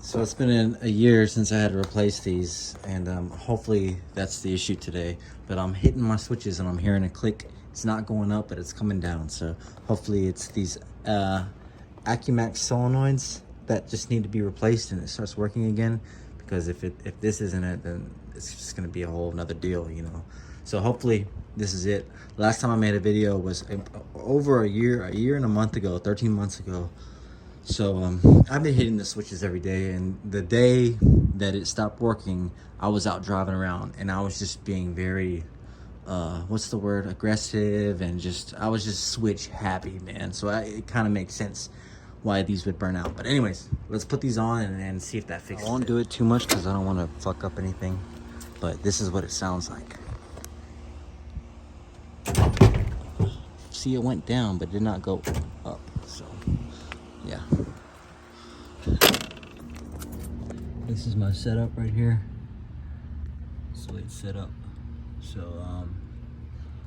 So it's been a year since I had to replace these, and hopefully that's the issue today. But I'm hitting my switches and I'm hearing a click. It's not going up, but it's coming down. So hopefully it's these Acumax solenoids that just need to be replaced and it starts working again. Because if this isn't it, then it's just gonna be a whole nother deal, you know. So hopefully this is it. Last time I made a video was over a year and a month ago, 13 months ago. So I've been hitting the switches every day, and the day that it stopped working, I was out driving around and I was just being very what's the word, aggressive, and I was just switch happy, man. So it kind of makes sense why these would burn out. But anyways, let's put these on and see if that fixes it. I won't do it too much because I don't want to fuck up anything, but this is what it sounds like. See, it went down but did not go up, so yeah. This is my setup right here. That's the way it's set up. So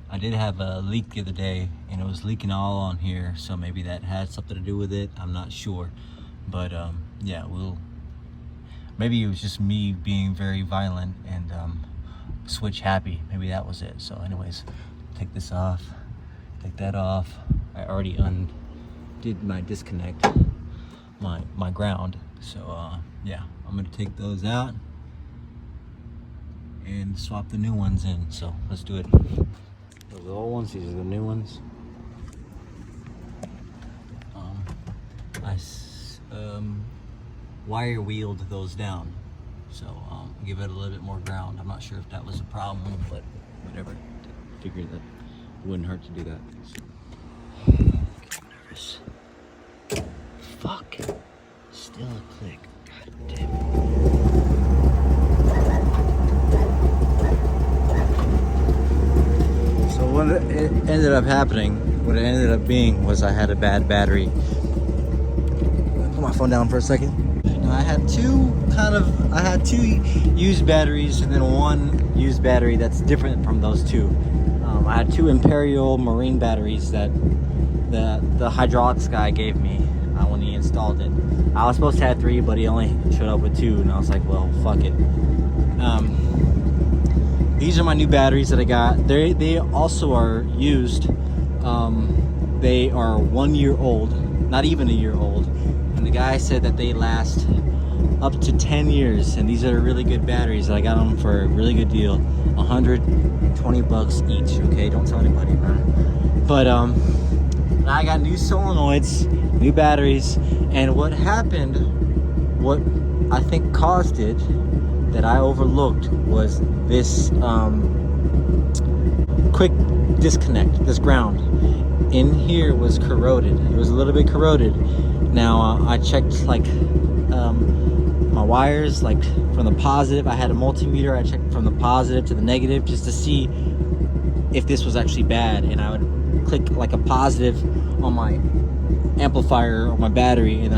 I did have a leak the other day and it was leaking all on here, so maybe that had something to do with it. I'm not sure, but yeah, maybe it was just me being very violent and switch happy. Maybe that was it. So anyways, take this off, take that off. I already undid my disconnect, my ground. So yeah, I'm gonna take those out and swap the new ones in. So let's do it. Those are the old ones, these are the new ones. I wire wheeled those down, so give it a little bit more ground. I'm not sure if that was a problem, but whatever. Figured that it wouldn't hurt to do that. So. I'm nervous. Fuck. Still a click. God damn it. So what it ended up happening, what it ended up being was I had a bad battery. Put my phone down for a second. Now I had two used batteries and then one used battery that's different from those two. I had two Imperial Marine batteries that the hydraulics guy gave me when he installed it. I was supposed to have three, but he only showed up with two, and I was like, well, fuck it. These are my new batteries that I got. They also are used. They are 1 year old, not even a year old, and the guy said that they last up to 10 years, and these are really good batteries. I got them for a really good deal, 120 bucks each. Okay, don't tell anybody, man. But I got new solenoids, new batteries, and what happened, what I think caused it, that I overlooked, was this quick disconnect. This ground in here was corroded. It was a little bit corroded. Now I checked like my wires, like from the positive. I had a multimeter. I checked from the positive to the negative just to see if this was actually bad, and I would click like a positive on my amplifier or my battery, and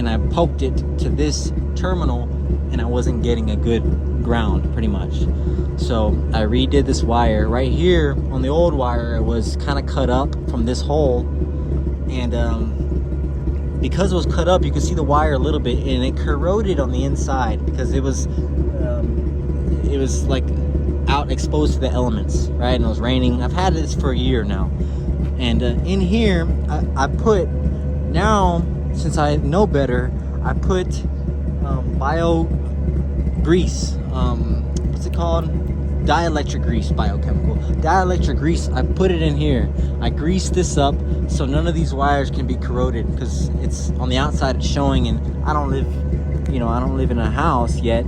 I poked it to this terminal, and I wasn't getting a good ground, pretty much. So I redid this wire right here. On the old wire, it was kind of cut up from this hole, and because it was cut up, you could see the wire a little bit, and it corroded on the inside because it was like out exposed to the elements, right? And it was raining. I've had this for a year now, and in here I put, now since I know better, I put bio grease. What's it called? Dielectric grease, biochemical dielectric grease. I put it in here. I greased this up so none of these wires can be corroded, because it's on the outside, it's showing, and I don't live in a house yet,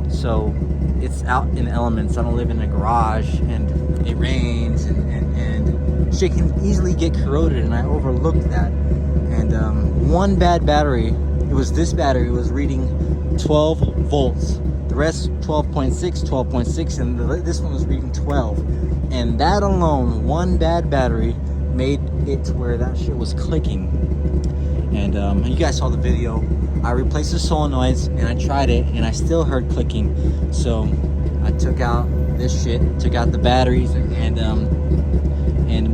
so it's out in the elements. I don't live in a garage, and it rains, and shit can easily get corroded, and I overlooked that. And one bad battery, it was this battery, was reading 12 volts. The rest 12.6, 12.6, and this one was reading 12. And that alone, one bad battery, made it to where that shit was clicking. And you guys saw the video. I replaced the solenoids and I tried it, and I still heard clicking. So I took out this shit, took out the batteries, and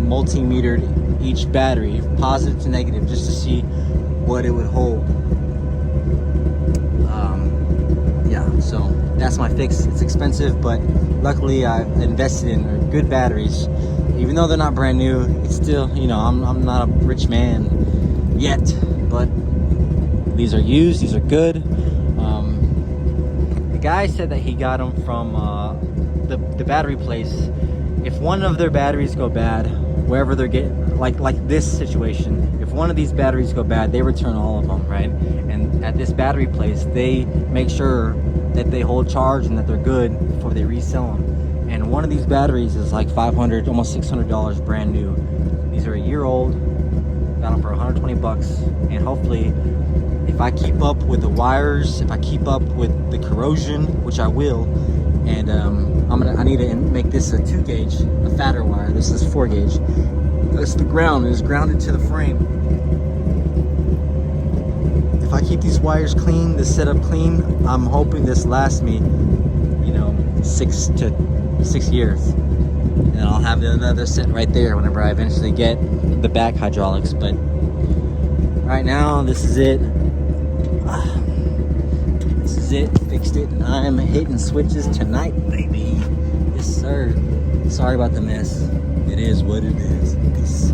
multimetered each battery, positive to negative, just to see what it would hold. that's my fix. It's expensive, but luckily I invested in good batteries. Even though they're not brand new, it's still, you know, I'm not a rich man yet, but these are used, these are good. The guy said that he got them from the battery place. If one of their batteries go bad, wherever they're getting, like this situation, if one of these batteries go bad, they return all of them, right? And at this battery place, they make sure that they hold charge and that they're good before they resell them. And one of these batteries is like $500, almost $600 brand new. These are a year old. Got them for 120 bucks. And hopefully, if I keep up with the wires, if I keep up with the corrosion, which I will, and I need to make this a 2 gauge, a fatter wire. This is 4 gauge. That's the ground. It is grounded to the frame. If I keep these wires clean, this setup clean, I'm hoping this lasts me, you know, 6 years. And I'll have another set right there whenever I eventually get the back hydraulics. But right now, this is it. This is it. Fixed it. And I'm hitting switches tonight, baby. Yes, sir. Sorry about the mess. It is what it is. Peace.